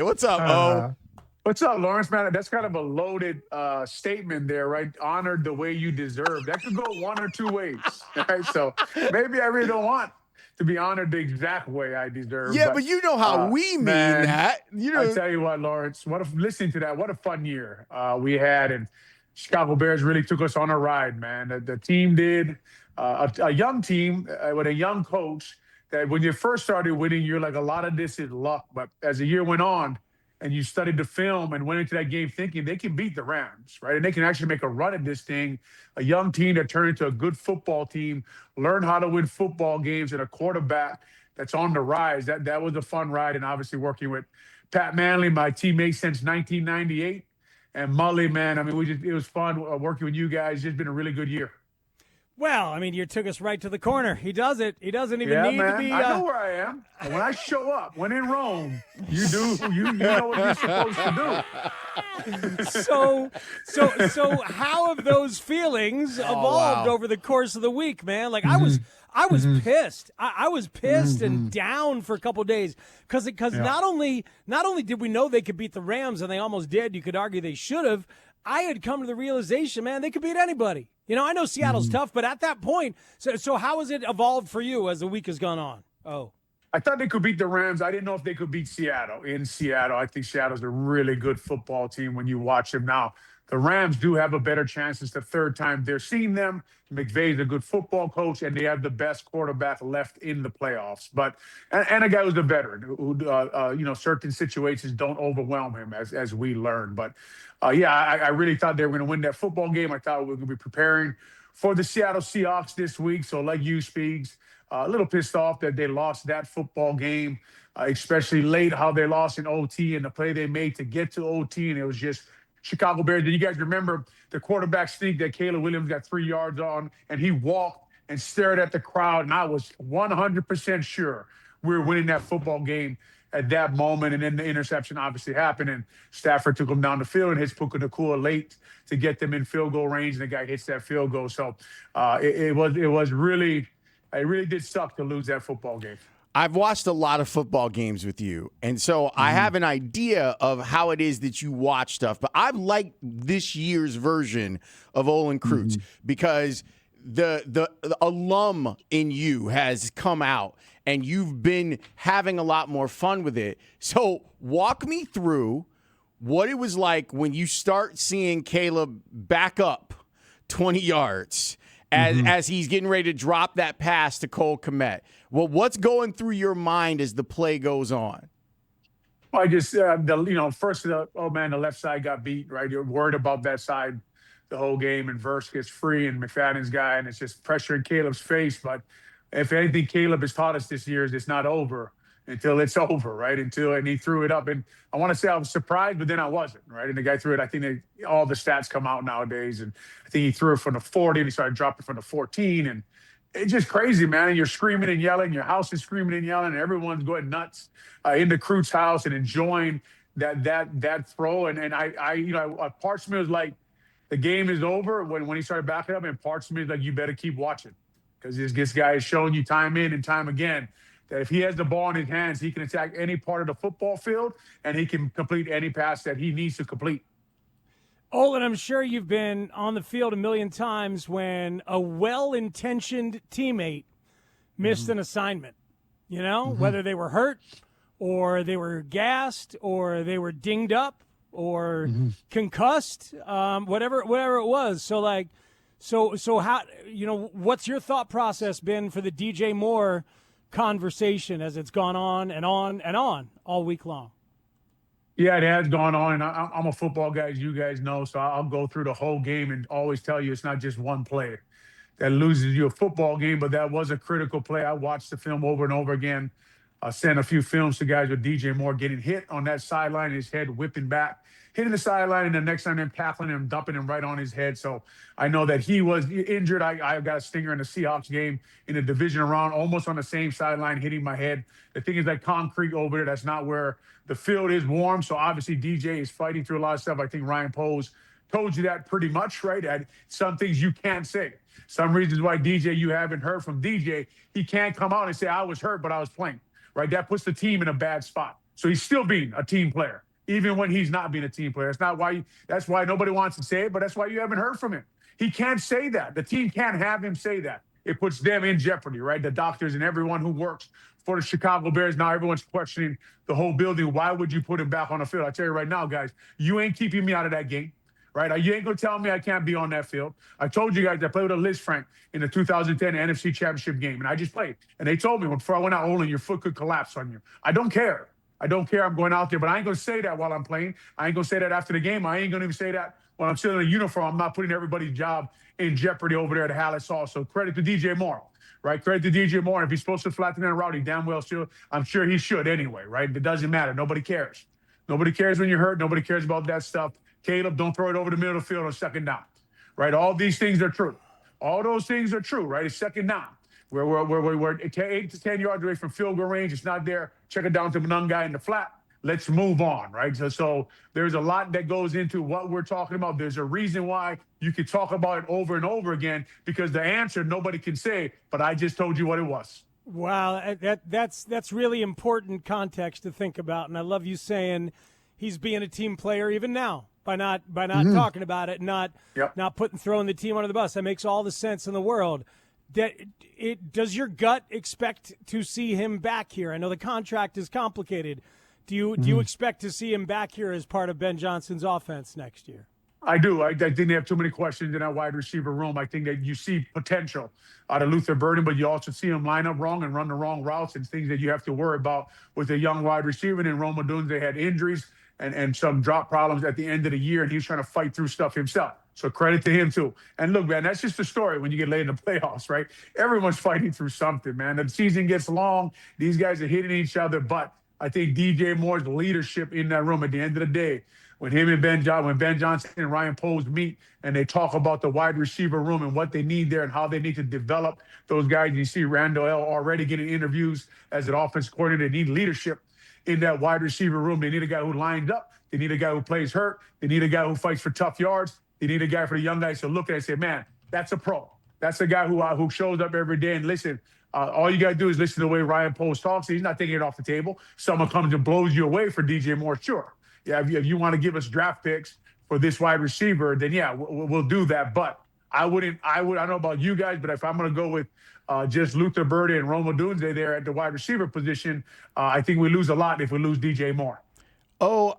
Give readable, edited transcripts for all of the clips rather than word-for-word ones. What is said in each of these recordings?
What's up, O? Uh, what's up, Lawrence, man? That's kind of a loaded statement there, right? Honored the way you deserve. That could go one or two ways, right? So maybe I really don't want to be honored the exact way I deserve. Yeah, But but you know how we mean man, that. You I know, tell you what, Lawrence, listening to that, what a fun year we had. And Chicago Bears really took us on a ride, man. The team did, a young team with a young coach that when you first started winning, you're like, a lot of this is luck. But as the year went on and you studied the film and went into that game thinking they can beat the Rams, right? And they can actually make a run at this thing, a young team that turned into a good football team, learn how to win football games, and a quarterback that's on the rise. That was a fun ride. And obviously working with Pat Manley, my teammate since 1998, and Mully, man. I mean, it was fun working with you guys. It's just been a really good year. Well, I mean, you took us right to the corner. He does it. He doesn't even Yeah, need to man. be. I know where I am. And when I show up, when in Rome, you do. You know what you're supposed to do. So how have those feelings evolved over the course of the week, man? Like I was pissed. I was pissed and down for a couple of days because not only did we know they could beat the Rams and they almost did. You could argue they should have. I had come to the realization, man, they could beat anybody. You know, I know Seattle's tough, but at that point, so how has it evolved for you as the week has gone on? Oh. I thought they could beat the Rams. I didn't know if they could beat Seattle. In Seattle, I think Seattle's a really good football team when you watch them now. The Rams do have a better chance. It's the third time they're seeing them. McVay's a good football coach, and they have the best quarterback left in the playoffs. But and a guy who's a veteran, who certain situations don't overwhelm him, as we learned. But I really thought they were going to win that football game. I thought we were going to be preparing for the Seattle Seahawks this week. So, like you, Speaks, a little pissed off that they lost that football game, especially late, how they lost in OT and the play they made to get to OT. And it was just Chicago Bears. Do you guys remember the quarterback sneak that Caleb Williams got 3 yards on, and he walked and stared at the crowd? And I was 100% sure we were winning that football game at that moment. And then the interception obviously happened, and Stafford took him down the field and hits Puka Nacua late to get them in field goal range, and the guy hits that field goal. So it really did suck to lose that football game. I've watched a lot of football games with you, and so I have an idea of how it is that you watch stuff. But I've liked this year's version of Olin Kreutz because the alum in you has come out, and you've been having a lot more fun with it. So walk me through what it was like when you start seeing Caleb back up 20 yards as he's getting ready to drop that pass to Cole Kmet. Well, what's going through your mind as the play goes on? I just, first, the left side got beat, right? You're worried about that side the whole game, and Verse gets free, and McFadden's guy, and it's just pressure in Caleb's face. But if anything Caleb has taught us this year is it's not over until it's over, right? And he threw it up. And I want to say I was surprised, but then I wasn't, right? And the guy threw it. I think all the stats come out nowadays. And I think he threw it from the 40, and he started dropping from the 14. And it's just crazy, man. And you're screaming and yelling. Your house is screaming and yelling. And everyone's going nuts into Kreutz's house and enjoying that throw. And parts of me was like, the game is over when he started backing up. And parts of me is like, you better keep watching, because this guy is showing you time in and time again that if he has the ball in his hands, he can attack any part of the football field, and he can complete any pass that he needs to complete. Olin, I'm sure you've been on the field a million times when a well-intentioned teammate missed an assignment, whether they were hurt or they were gassed or they were dinged up or concussed, whatever it was. So how, what's your thought process been for the DJ Moore conversation as it's gone on and on and on all week long? Yeah, it has gone on, and I'm a football guy, as you guys know, so I'll go through the whole game and always tell you it's not just one play that loses you a football game, but that was a critical play. I watched the film over and over again. I sent a few films to guys with DJ Moore getting hit on that sideline, his head whipping back, hitting the sideline, and the next time them tackling him, dumping him right on his head. So I know that he was injured. I got a stinger in the Seahawks game in the divisional round, almost on the same sideline, hitting my head. The thing is, like, concrete over there, that's not where the field is warm. So obviously DJ is fighting through a lot of stuff. I think Ryan Poles told you that pretty much, right? And some things you can't say. Some reasons why DJ, you haven't heard from DJ. He can't come out and say, I was hurt, but I was playing, right? That puts the team in a bad spot. So he's still being a team player, even when he's not being a team player. That's why nobody wants to say it, but that's why you haven't heard from him. He can't say that. The team can't have him say that. It puts them in jeopardy, right? The doctors and everyone who works for the Chicago Bears. Now everyone's questioning the whole building. Why would you put him back on the field? I tell you right now, guys, you ain't keeping me out of that game, right? You ain't going to tell me I can't be on that field. I told you guys I played with a list, Frank, in the 2010 NFC Championship game, and I just played. And they told me before I went out, Olin, your foot could collapse on you. I don't care. I don't care. I'm going out there, but I ain't going to say that while I'm playing. I ain't going to say that after the game. I ain't going to even say that when I'm still in a uniform. I'm not putting everybody's job in jeopardy over there at Haugh. So credit to DJ Moore. Right, credit to DJ Moore. If he's supposed to flatten that route, he damn well should. I'm sure he should anyway, right? It doesn't matter. Nobody cares. Nobody cares when you're hurt. Nobody cares about that stuff. Caleb, don't throw it over the middle of the field on second down, right? All these things are true. All those things are true, right? It's second down. We're 8 to 10 yards away from field goal range. It's not there. Check it down to one guy in the flat. Let's move on, right? So there's a lot that goes into what we're talking about. There's a reason why you could talk about it over and over again, because the answer nobody can say, but I just told you what it was. Wow, that's really important context to think about, and I love you saying he's being a team player even now by not talking about it, not throwing the team under the bus. That makes all the sense in the world. Does your gut expect to see him back here? I know the contract is complicated. Do you expect to see him back here as part of Ben Johnson's offense next year? I do. I think they have too many questions in that wide receiver room. I think that you see potential out of Luther Burden, but you also see him line up wrong and run the wrong routes and things that you have to worry about with a young wide receiver. And Rome Odunze had injuries and some drop problems at the end of the year, and he was trying to fight through stuff himself. So credit to him, too. And look, man, that's just the story when you get late in the playoffs, right? Everyone's fighting through something, man. The season gets long. These guys are hitting each other, but I think DJ Moore's leadership in that room at the end of the day, when Ben Johnson and Ryan Poles meet and they talk about the wide receiver room and what they need there and how they need to develop those guys. You see Randall L. already getting interviews as an offense coordinator. They need leadership in that wide receiver room. They need a guy who lines up. They need a guy who plays hurt. They need a guy who fights for tough yards. They need a guy for the young guys to look at and say, man, that's a pro. That's a guy who shows up every day. And listen, all you got to do is listen to the way Ryan Poles talks. He's not taking it off the table. Someone comes and blows you away for DJ Moore, sure. Yeah, if you want to give us draft picks for this wide receiver, then yeah, we'll do that. But I don't know about you guys, but if I'm going to go with just Luther Burden and Rome Odunze there at the wide receiver position, I think we lose a lot if we lose DJ Moore. Oh,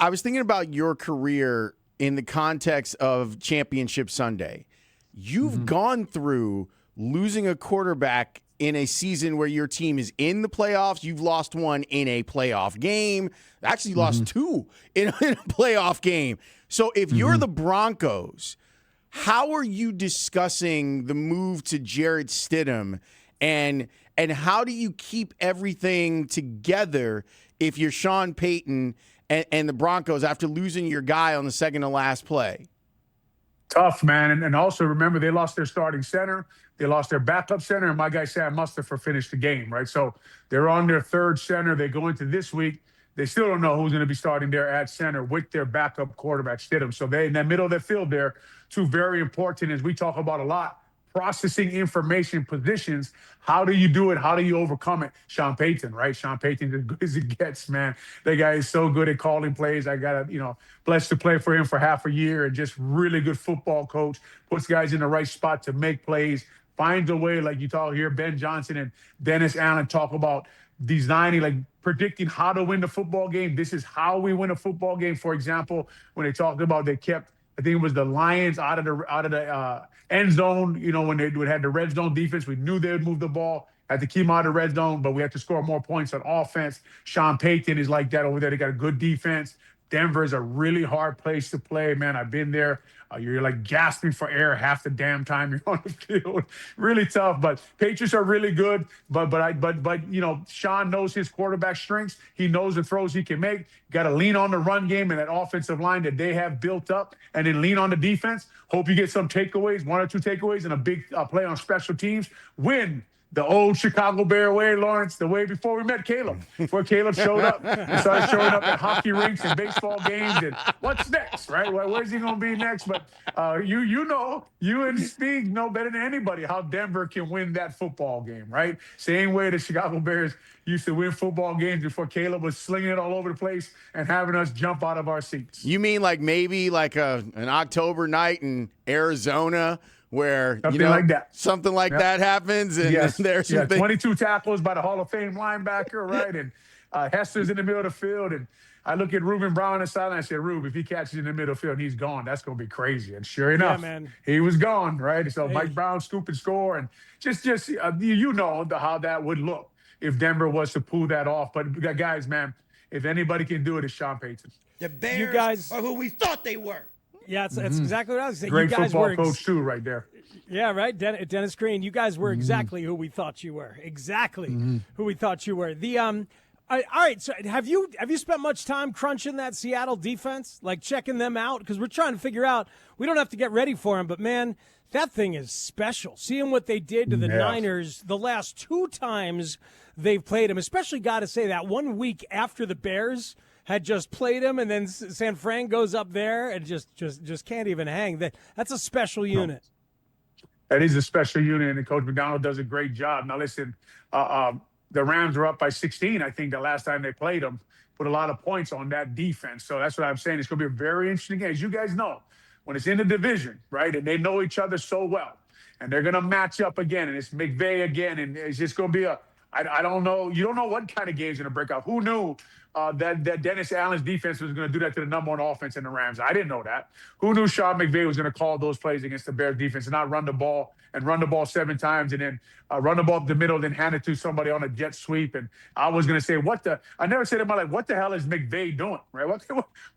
I was thinking about your career in the context of Championship Sunday. You've gone through losing a quarterback in a season where your team is in the playoffs. You've lost one in a playoff game. Actually lost two in a playoff game. So if you're the Broncos, how are you discussing the move to Jarrett Stidham, and how do you keep everything together if you're Sean Payton and the Broncos after losing your guy on the second to last play? Tough, man. And also remember, they lost their starting center. They lost their backup center, and my guy Sam Mustipher finished the game, right? So they're on their third center. They go into this week. They still don't know who's going to be starting there at center with their backup quarterback, Stidham. So they in that middle of the field there, two very important, as we talk about a lot, processing information positions. How do you do it? How do you overcome it? Sean Payton, right? Sean Payton, as good as it gets, man. That guy is so good at calling plays. I got blessed to play for him for half a year, and just really good football coach. Puts guys in the right spot to make plays. Finds a way, like you talk here, Ben Johnson and Dennis Allen talk about designing, like predicting how to win the football game. This is how we win a football game. For example, when they talked about they kept, I think it was the Lions out of the end zone. When they had the red zone defense, we knew they would move the ball. Had to keep them out of the red zone, but we had to score more points on offense. Sean Payton is like that over there. They got a good defense. Denver is a really hard place to play, man. I've been there. You're like gasping for air half the damn time you're on the field. Really tough, but Patriots are really good. But Sean knows his quarterback strengths. He knows the throws he can make. Got to lean on the run game and that offensive line that they have built up, and then lean on the defense. Hope you get some takeaways, 1 or 2 takeaways, and a big play on special teams. Win the old Chicago Bear way, Lawrence, the way before we met Caleb, before Caleb showed up. He started showing up at hockey rinks and baseball games. And what's next, right? Where's he going to be next? But you and Spieg know better than anybody how Denver can win that football game, right? Same way the Chicago Bears used to win football games before Caleb was slinging it all over the place and having us jump out of our seats. You mean like maybe like an October night in Arizona where something like that happens, and there's some 22 tackles by the Hall of Fame linebacker, right? And Hester's in the middle of the field, and I look at Reuben Brown on the sideline. I said, "Rube, if he catches in the middle of the field and he's gone, that's going to be crazy." And sure enough, he was gone, right? So Mike Brown scoop and score, and just how that would look if Denver was to pull that off. But guys, man, if anybody can do it, it's Sean Payton. The Bears you guys are who we thought they were. Yeah, that's exactly what I was saying. Great you guys football coach too, right there. Yeah, right. Dennis Green, you guys were exactly who we thought you were. Exactly who we thought you were. The all right. So have you spent much time crunching that Seattle defense, like checking them out? Because we're trying to figure out. We don't have to get ready for them, but man, that thing is special. Seeing what they did to the Niners the last 2 times they've played them, especially got to say that 1 week after the Bears had just played him, and then San Fran goes up there and just can't even hang. That's a special unit. That is a special unit, and Coach McDonald does a great job. Now, listen, the Rams were up by 16, I think, the last time they played them. Put a lot of points on that defense. So that's what I'm saying. It's going to be a very interesting game. As you guys know, when it's in the division, right, and they know each other so well, and they're going to match up again, and it's McVay again, and it's just going to be I don't know. You don't know what kind of game is going to break out. Who knew that Dennis Allen's defense was going to do that to the number 1 offense in the Rams? I didn't know that. Who knew Sean McVay was going to call those plays against the Bears defense and not run the ball 7 times and then run the ball up the middle, then hand it to somebody on a jet sweep? And I was going to say, I never said in my life, what the hell is McVay doing, right? What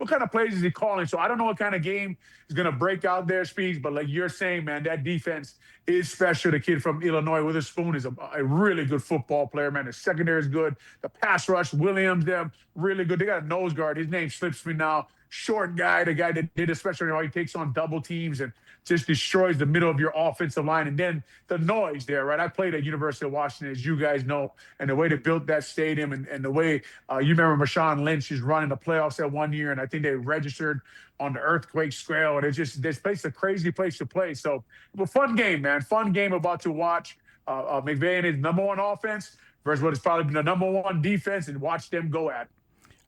kind of plays is he calling? So I don't know what kind of game is going to break out there, Speeds, but like you're saying, man, that defense is special. The kid from Illinois with a spoon is a really good football player, man. The secondary is good. The pass rush, Williams, them really good. They got a nose guard. His name slips me now. Short guy, the guy that did especially how he takes on double teams and just destroys the middle of your offensive line. And then the noise there, right? I played at University of Washington, as you guys know, and the way they built that stadium and the way you remember Marshawn Lynch is running the playoffs that 1 year, and I think they registered on the earthquake scale. And it's just this place, a crazy place to play. So, a fun game, man. Fun game about to watch. McVay and his number 1 offense versus what is probably the number 1 defense, and watch them go at it.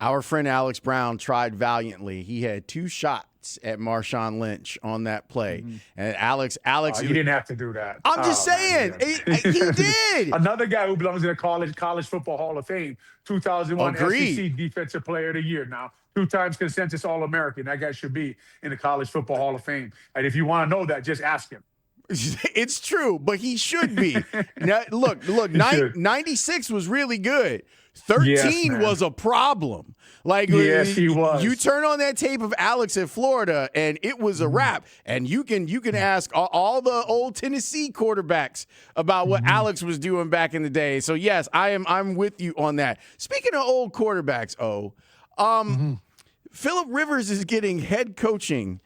Our friend Alex Brown tried valiantly. He had 2 shots at Marshawn Lynch on that play. And Alex, you didn't have to do that. I'm just saying, he did. Another guy who belongs in the college football Hall of Fame, 2001 SEC Defensive Player of the Year. Now, 2 times consensus All-American. That guy should be in the College Football Hall of Fame. And if you want to know that, just ask him. It's true, but he should be. Now, look, 96 was really good. 13 was a problem. Like, yes, he was. You turn on that tape of Alex at Florida, and it was a wrap. And you can ask all the old Tennessee quarterbacks about what Alex was doing back in the day. So yes, I'm with you on that. Speaking of old quarterbacks, Phillip Rivers is getting head coaching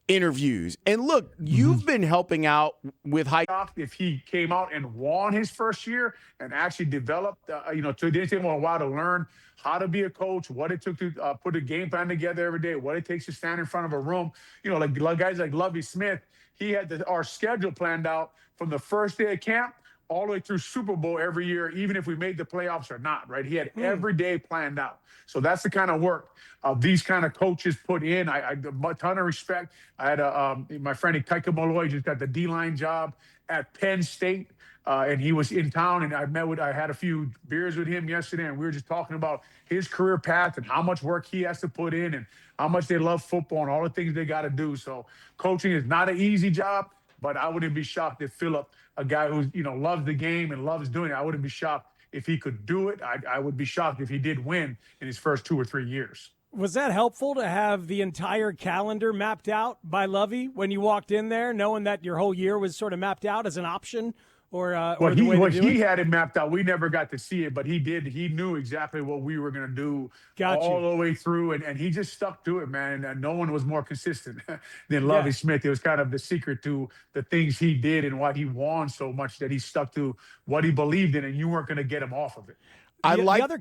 interviews. And look, you've been helping out with high. If he came out and won his first year and actually developed, it didn't take him a while to learn how to be a coach, what it took to put a game plan together every day, what it takes to stand in front of a room. Like guys like Lovie Smith, he had our schedule planned out from the first day of camp all the way through Super Bowl every year, even if we made the playoffs or not, right? He had every day planned out. So that's the kind of work these kind of coaches put in. I a ton of respect. I had my friend Kaika Molloy just got the D-line job at Penn State, and he was in town, and I had a few beers with him yesterday, and we were just talking about his career path and how much work he has to put in and how much they love football and all the things they got to do. So coaching is not an easy job, but I wouldn't be shocked if Phillip, a guy who loves the game and loves doing it, I wouldn't be shocked if he could do it. I would be shocked if he did win in his first 2 or 3 years. Was that helpful to have the entire calendar mapped out by Lovie when you walked in there, knowing that your whole year was sort of mapped out as an option? or the way What they do he it? had it mapped out. We never got to see it, but he did. He knew exactly what we were going to do Got all you. the way through, and he just stuck to it, man. And no one was more consistent than Yeah. Lovie Smith. It was kind of the secret to the things he did and why he won so much, that he stuck to what he believed in, and you weren't going to get him off of it. The other,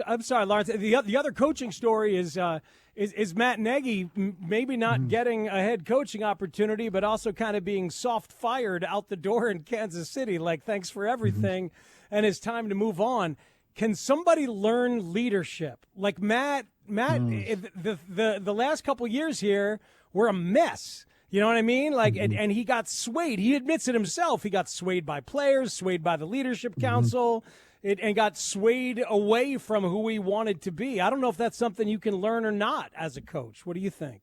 I'm sorry, Lawrence. The other coaching story is Matt Nagy maybe not getting a head coaching opportunity, but also kind of being soft fired out the door in Kansas City. Like, thanks for everything, and it's time to move on. Can somebody learn leadership? Like Matt, the last couple years here were a mess. You know what I mean? Like, and he got swayed. He admits it himself. He got swayed by players, swayed by the leadership council. And got swayed away from who he wanted to be. I don't know if that's something you can learn or not as a coach. What do you think?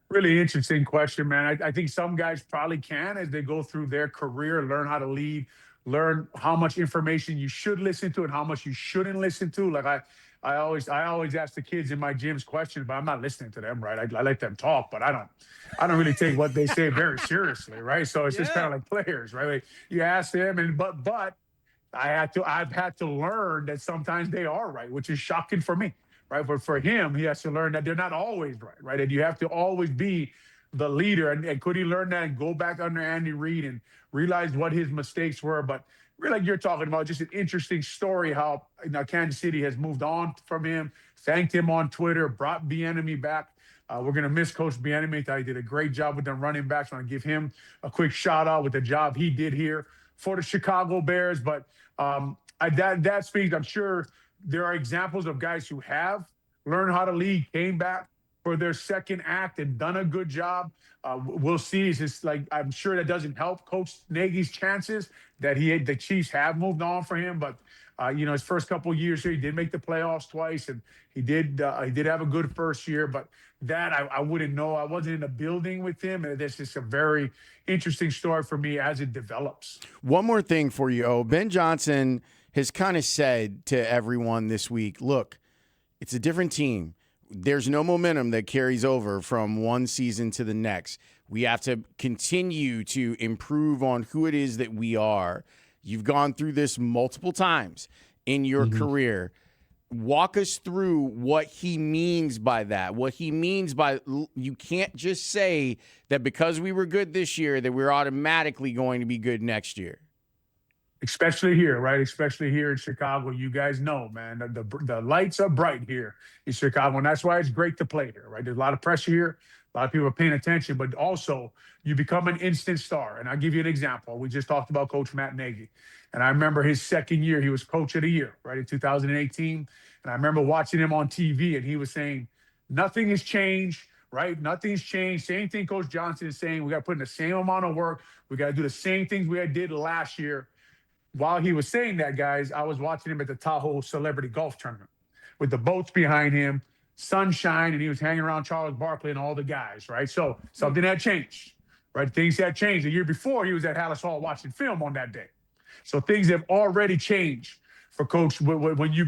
Really interesting question, man. I think some guys probably can, as they go through their career, learn how to lead, learn how much information you should listen to and how much you shouldn't listen to. Like I always ask the kids in my gyms questions, but I'm not listening to them, right? I let them talk, but I don't really take what they say very seriously, right? So it's just kind of like players, right? Like you ask them, but I've had to learn that sometimes they are right, which is shocking for me, right? But for him, he has to learn that they're not always right, right? And you have to always be the leader. And could he learn that and go back under Andy Reid and realize what his mistakes were? But really, like you're talking about, just an interesting story how Kansas City has moved on from him, thanked him on Twitter, brought Bieniemy back. We're going to miss Coach Bieniemy. Thought he did a great job with them running backs. I want to give him a quick shout out with the job he did here for the Chicago Bears. But that speaks, I'm sure there are examples of guys who have learned how to lead, came back for their second act and done a good job. We'll see. It's just like, I'm sure that doesn't help Coach Nagy's chances that the Chiefs have moved on for him. But his first couple of years here, he did make the playoffs twice, and he did have a good first year. But that I wouldn't know. I wasn't in the building with him, and that's just a very interesting story for me as it develops. One more thing for you, Ben Johnson has kind of said to everyone this week, look, it's a different team. There's no momentum that carries over from one season to the next. We have to continue to improve on who it is that we are. You've gone through this multiple times in your career. Walk us through what he means by that, what he means by you can't just say that because we were good this year that we're automatically going to be good next year. Especially here, right? Especially here in Chicago. You guys know, man, the lights are bright here in Chicago, and that's why it's great to play here, right? There's a lot of pressure here. A lot of people are paying attention, but also you become an instant star. And I'll give you an example. We just talked about Coach Matt Nagy. And I remember his second year, he was Coach of the Year, right, in 2018. And I remember watching him on TV, and he was saying, nothing has changed, right? Nothing's changed. Same thing Coach Johnson is saying. We got to put in the same amount of work. We got to do the same things we did last year. While he was saying that, guys, I was watching him at the Tahoe Celebrity Golf Tournament with the boats behind him, sunshine, and he was hanging around Charles Barkley and all the guys, right? So something had changed, right? Things had changed. The year before, he was at Hallis Hall watching film on that day. So things have already changed for Coach when you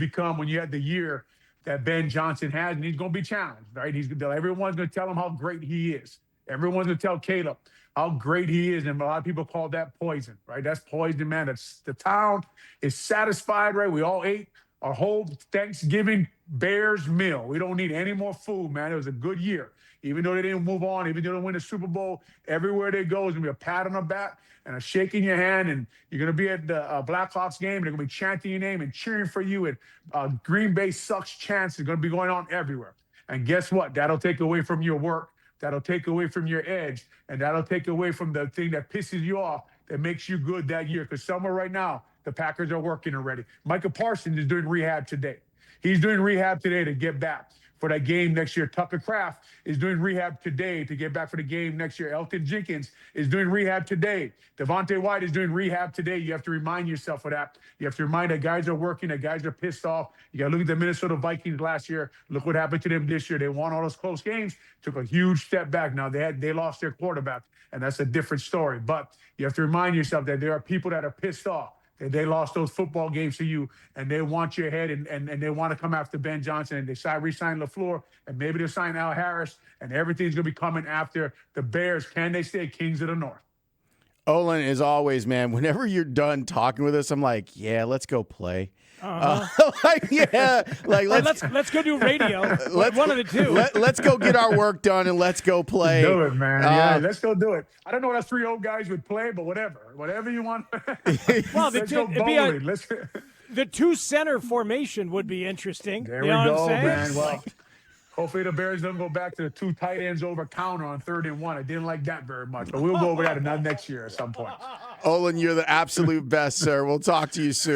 had the year that Ben Johnson has, and he's going to be challenged, right? Everyone's going to tell him how great he is. Everyone's going to tell Caleb how great he is, and a lot of people call that poison, right? That's poison, man. That's the town is satisfied, right? We all ate our whole Thanksgiving Bears meal. We don't need any more food, man. It was a good year. Even though they didn't move on, even though they didn't win the Super Bowl, everywhere they go is going to be a pat on the back and a shake in your hand, and you're going to be at the Blackhawks game, and they're going to be chanting your name and cheering for you, and Green Bay sucks chants is going to be going on everywhere. And guess what? That'll take away from your work. That'll take away from your edge, and that'll take away from the thing that pisses you off that makes you good that year. Because somewhere right now, the Packers are working already. Micah Parsons is doing rehab today. He's doing rehab today to get back for that game next year. Tucker Kraft is doing rehab today to get back for the game next year. Elton Jenkins is doing rehab today. Devontae White is doing rehab today. You have to remind yourself of that. You have to remind that guys are working, that guys are pissed off. You got to look at the Minnesota Vikings last year. Look what happened to them this year. They won all those close games, took a huge step back. Now they lost their quarterback, and that's a different story. But you have to remind yourself that there are people that are pissed off. They lost those football games to you, and they want your head, and they want to come after Ben Johnson, and they re-sign LaFleur, and maybe they'll sign Al Harris, and everything's going to be coming after the Bears. Can they stay kings of the North? Olin, as always, man, whenever you're done talking with us, I'm like, yeah, let's go play. Let's go do radio. One of the two. Let's go get our work done and let's go play. Do it, man. Yeah, let's go do it. I don't know what us 3 old guys would play, but whatever you want. Well, let's go bowling. The 2 center formation would be interesting. There you we know go, what I'm saying? man. Well, hopefully the Bears don't go back to the 2 tight ends over counter on 3rd and 1. I didn't like that very much, but we'll go over that next year at some point. Olin, you're the absolute best, sir. We'll talk to you soon.